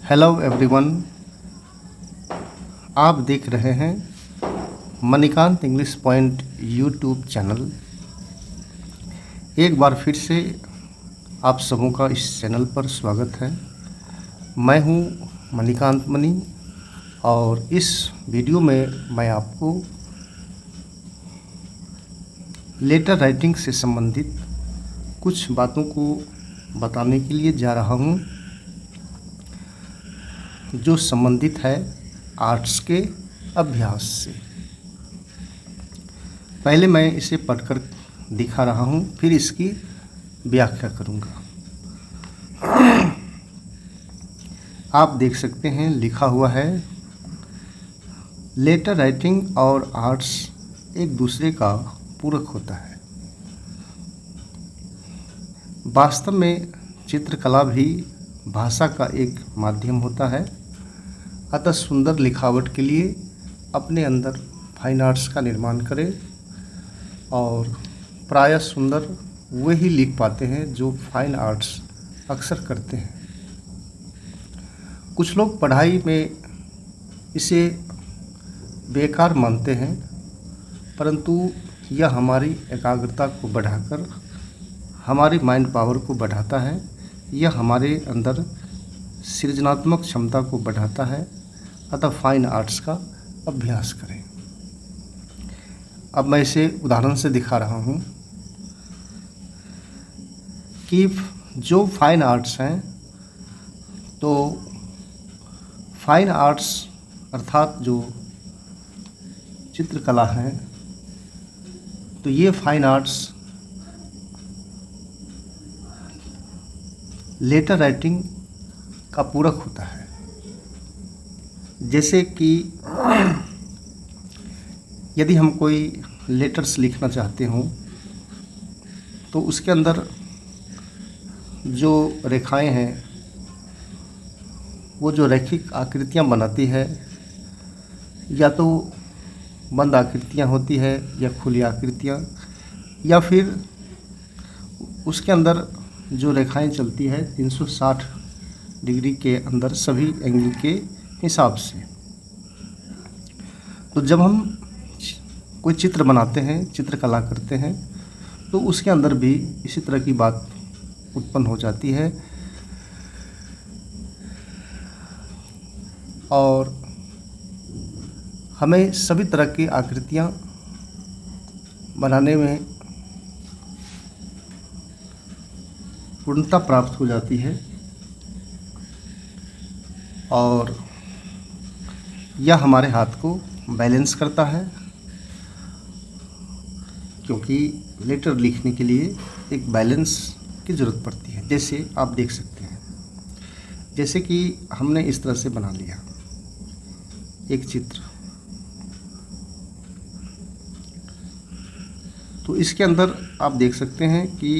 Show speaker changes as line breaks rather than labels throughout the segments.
Hello everyone, आप देख रहे हैं Manikant English point YouTube channel. एक बार फिर से आप सबों का इस चैनल पर स्वागत है। मैं हूं मणिकांत मणि और इस वीडियो में मैं आपको लेटर राइटिंग से संबंधित कुछ बातों को बताने के लिए जा रहा हूं, जो संबंधित है आर्ट्स के अभ्यास से। पहले मैं इसे पढ़कर दिखा रहा हूँ, फिर इसकी व्याख्या करूँगा। आप देख सकते हैं लिखा हुआ है, लेटर राइटिंग और आर्ट्स एक दूसरे का पूरक होता है। वास्तव में चित्रकला भी भाषा का एक माध्यम होता है, अतः सुंदर लिखावट के लिए अपने अंदर फाइन आर्ट्स का निर्माण करें और प्रायः सुंदर वे ही लिख पाते हैं जो फाइन आर्ट्स अक्सर करते हैं। कुछ लोग पढ़ाई में इसे बेकार मानते हैं, परंतु यह हमारी एकाग्रता को बढ़ाकर हमारी माइंड पावर को बढ़ाता है। यह हमारे अंदर सृजनात्मक क्षमता को बढ़ाता है, अतः फाइन आर्ट्स का अभ्यास करें। अब मैं इसे उदाहरण से दिखा रहा हूँ कि जो फाइन आर्ट्स हैं, तो फाइन आर्ट्स अर्थात जो चित्रकला है, तो ये फाइन आर्ट्स लेटर राइटिंग का पूरक होता है। जैसे कि यदि हम कोई लेटर्स लिखना चाहते हों, तो उसके अंदर जो रेखाएं हैं, वो जो रैखिक आकृतियां बनाती है, या तो बंद आकृतियां होती है या खुली आकृतियां, या फिर उसके अंदर जो रेखाएं चलती है 360 डिग्री के अंदर सभी एंगल के हिसाब से। तो जब हम कोई चित्र बनाते हैं, चित्रकला करते हैं, तो उसके अंदर भी इसी तरह की बात उत्पन्न हो जाती है और हमें सभी तरह की आकृतियां बनाने में पूर्णता प्राप्त हो जाती है और यह हमारे हाथ को बैलेंस करता है, क्योंकि लेटर लिखने के लिए एक बैलेंस की ज़रूरत पड़ती है। जैसे आप देख सकते हैं, जैसे कि हमने इस तरह से बना लिया एक चित्र, तो इसके अंदर आप देख सकते हैं कि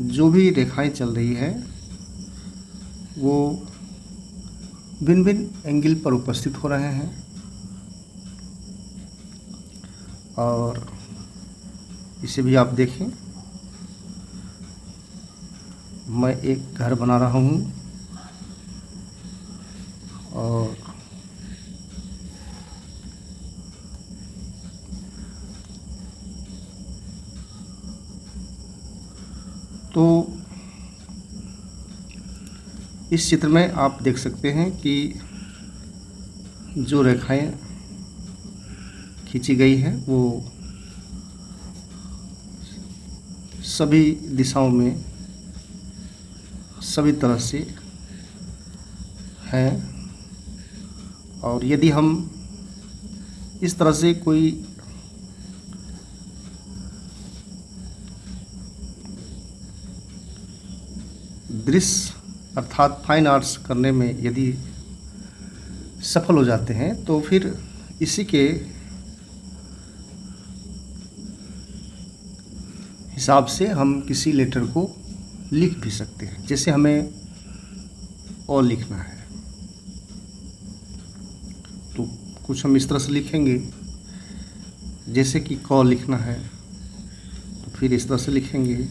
जो भी रेखाएं चल रही है वो भिन्न भिन्न एंगल पर उपस्थित हो रहे हैं। और इसे भी आप देखें, मैं एक घर बना रहा हूँ और तो इस चित्र में आप देख सकते हैं कि जो रेखाएं खींची गई हैं वो सभी दिशाओं में सभी तरह से हैं। और यदि हम इस तरह से कोई दृश्य अर्थात फाइन आर्ट्स करने में यदि सफल हो जाते हैं, तो फिर इसी के हिसाब से हम किसी लेटर को लिख भी सकते हैं। जैसे हमें और लिखना है, तो कुछ हम इस तरह से लिखेंगे। जैसे कि क लिखना है, तो फिर इस तरह से लिखेंगे।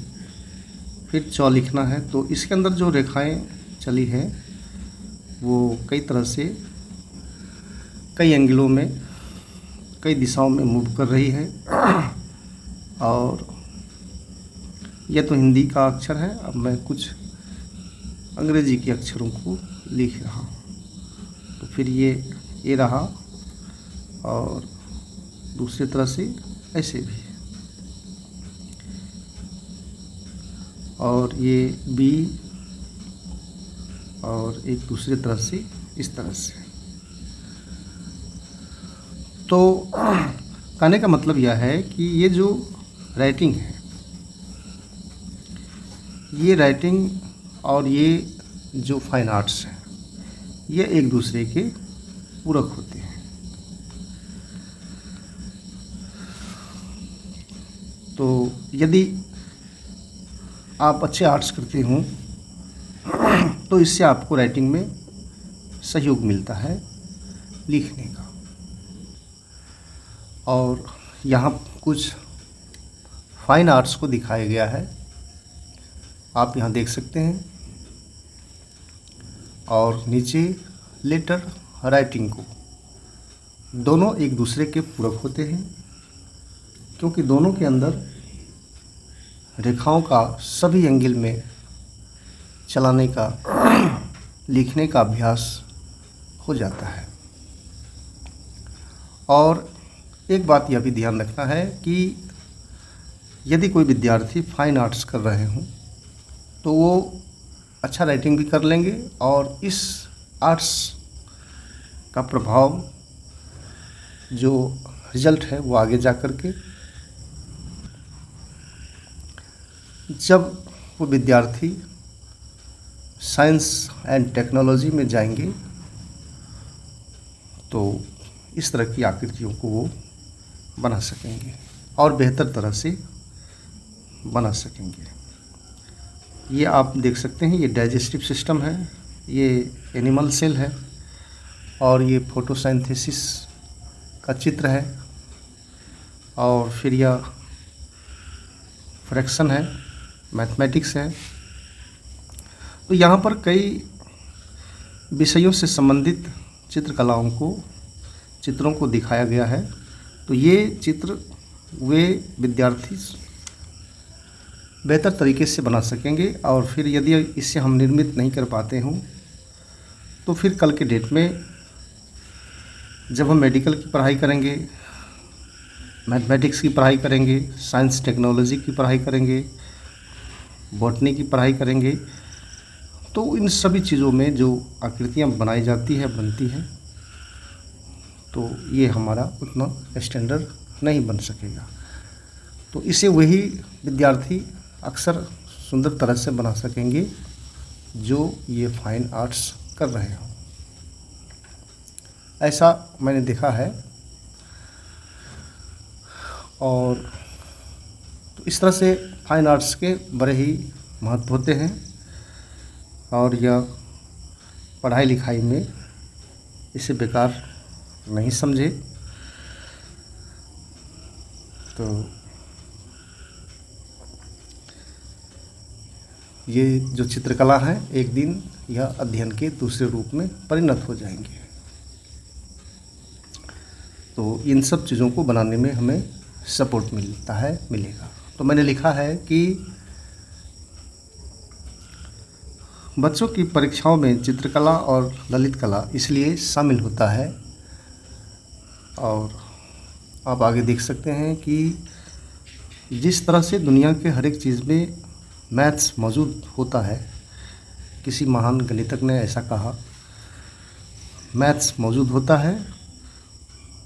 फिर च लिखना है, तो इसके अंदर जो रेखाएं चली हैं वो कई तरह से कई एंगलों में कई दिशाओं में मूव कर रही है। और यह तो हिंदी का अक्षर है, अब मैं कुछ अंग्रेजी के अक्षरों को लिख रहा हूँ। तो फिर ये रहा, और दूसरी तरह से ऐसे भी, और ये बी, और एक दूसरी तरह से इस तरह से। तो कहने का मतलब यह है कि ये जो राइटिंग है, ये राइटिंग और ये जो फाइन आर्ट्स है, ये एक दूसरे के पूरक होते हैं। तो यदि आप अच्छे आर्ट्स करते हो तो इससे आपको राइटिंग में सहयोग मिलता है लिखने का। और यहाँ कुछ फाइन आर्ट्स को दिखाया गया है, आप यहाँ देख सकते हैं। और नीचे लेटर राइटिंग को, दोनों एक दूसरे के पूरक होते हैं, क्योंकि दोनों के अंदर रेखाओं का सभी एंगल में चलाने का लिखने का अभ्यास हो जाता है। और एक बात यह भी ध्यान रखना है कि यदि कोई विद्यार्थी फाइन आर्ट्स कर रहे हों तो वो अच्छा राइटिंग भी कर लेंगे, और इस आर्ट्स का प्रभाव जो रिजल्ट है वो आगे जा कर के, जब वो विद्यार्थी साइंस एंड टेक्नोलॉजी में जाएंगे तो इस तरह की आकृतियों को वो बना सकेंगे और बेहतर तरह से बना सकेंगे। ये आप देख सकते हैं, ये डाइजेस्टिव सिस्टम है, ये एनिमल सेल है, और ये फोटोसिंथेसिस का चित्र है, और फिर यह फ्रैक्शन है, मैथमेटिक्स है। तो यहाँ पर कई विषयों से संबंधित चित्रों को दिखाया गया है। तो ये चित्र वे विद्यार्थी बेहतर तरीके से बना सकेंगे, और फिर यदि इससे हम निर्मित नहीं कर पाते हों तो फिर कल के डेट में जब हम मेडिकल की पढ़ाई करेंगे, मैथमेटिक्स की पढ़ाई करेंगे, साइंस टेक्नोलॉजी की पढ़ाई करेंगे, बॉटनी की पढ़ाई करेंगे, तो इन सभी चीज़ों में जो आकृतियाँ बनाई जाती है, बनती हैं, तो ये हमारा उतना स्टैंडर्ड नहीं बन सकेगा। तो इसे वही विद्यार्थी अक्सर सुंदर तरह से बना सकेंगे जो ये फाइन आर्ट्स कर रहे हों। ऐसा मैंने देखा है। और तो इस तरह से फाइन आर्ट्स के बड़े ही महत्व होते हैं, और यह पढ़ाई लिखाई में इसे बेकार नहीं समझे। तो ये जो चित्रकला है, एक दिन यह अध्ययन के दूसरे रूप में परिणत हो जाएंगे। तो इन सब चीज़ों को बनाने में हमें सपोर्ट मिलेगा। तो मैंने लिखा है कि बच्चों की परीक्षाओं में चित्रकला और ललित कला इसलिए शामिल होता है। और आप आगे देख सकते हैं कि जिस तरह से दुनिया के हर एक चीज़ में मैथ्स मौजूद होता है, किसी महान गणितज्ञ ने ऐसा कहा, मैथ्स मौजूद होता है,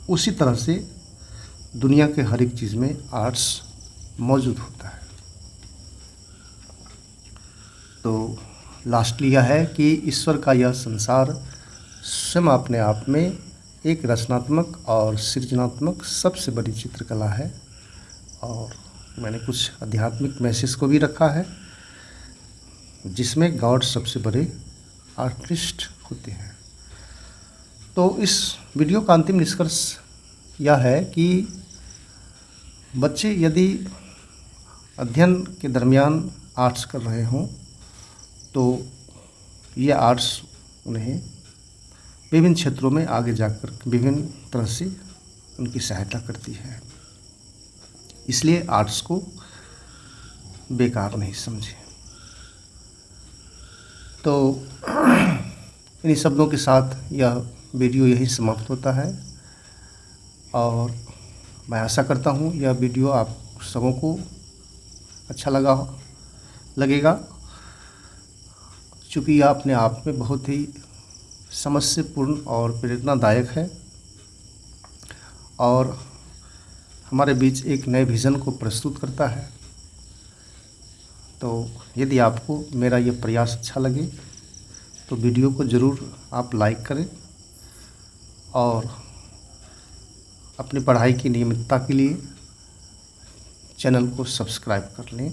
उसी तरह से दुनिया के हर एक चीज़ में आर्ट्स मौजूद होता है। तो लास्टली यह है कि ईश्वर का यह संसार स्वयं अपने आप में एक रचनात्मक और सृजनात्मक सबसे बड़ी चित्रकला है। और मैंने कुछ आध्यात्मिक मैसेज को भी रखा है, जिसमें गॉड सबसे बड़े आर्टिस्ट होते हैं। तो इस वीडियो का अंतिम निष्कर्ष यह है कि बच्चे यदि अध्ययन के दरमियान आर्ट्स कर रहे हों तो ये आर्ट्स उन्हें विभिन्न क्षेत्रों में आगे जाकर विभिन्न तरह से उनकी सहायता करती है। इसलिए आर्ट्स को बेकार नहीं समझें। तो इन्हीं शब्दों के साथ यह वीडियो यही समाप्त होता है और मैं आशा करता हूँ यह वीडियो आप सबों को अच्छा लगेगा, चूँकि यह अपने आप में बहुत ही समस्यापूर्ण और प्रेरणादायक है और हमारे बीच एक नए विज़न को प्रस्तुत करता है। तो यदि आपको मेरा ये प्रयास अच्छा लगे तो वीडियो को ज़रूर आप लाइक करें और अपनी पढ़ाई की नियमितता के लिए चैनल को सब्सक्राइब कर लें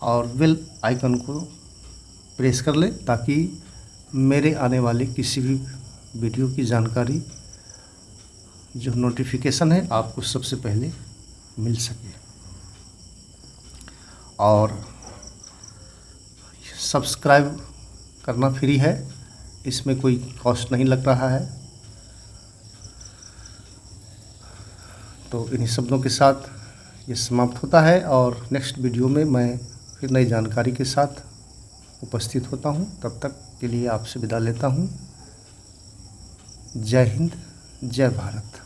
और बेल आइकन को प्रेस कर लें ताकि मेरे आने वाले किसी भी वीडियो की जानकारी जो नोटिफिकेशन है आपको सबसे पहले मिल सके। और सब्सक्राइब करना फ्री है, इसमें कोई कॉस्ट नहीं लग रहा है। तो इन्हीं शब्दों के साथ ये समाप्त होता है और नेक्स्ट वीडियो में मैं फिर नई जानकारी के साथ उपस्थित होता हूँ। तब तक के लिए आपसे विदा लेता हूँ। जय हिंद, जय भारत।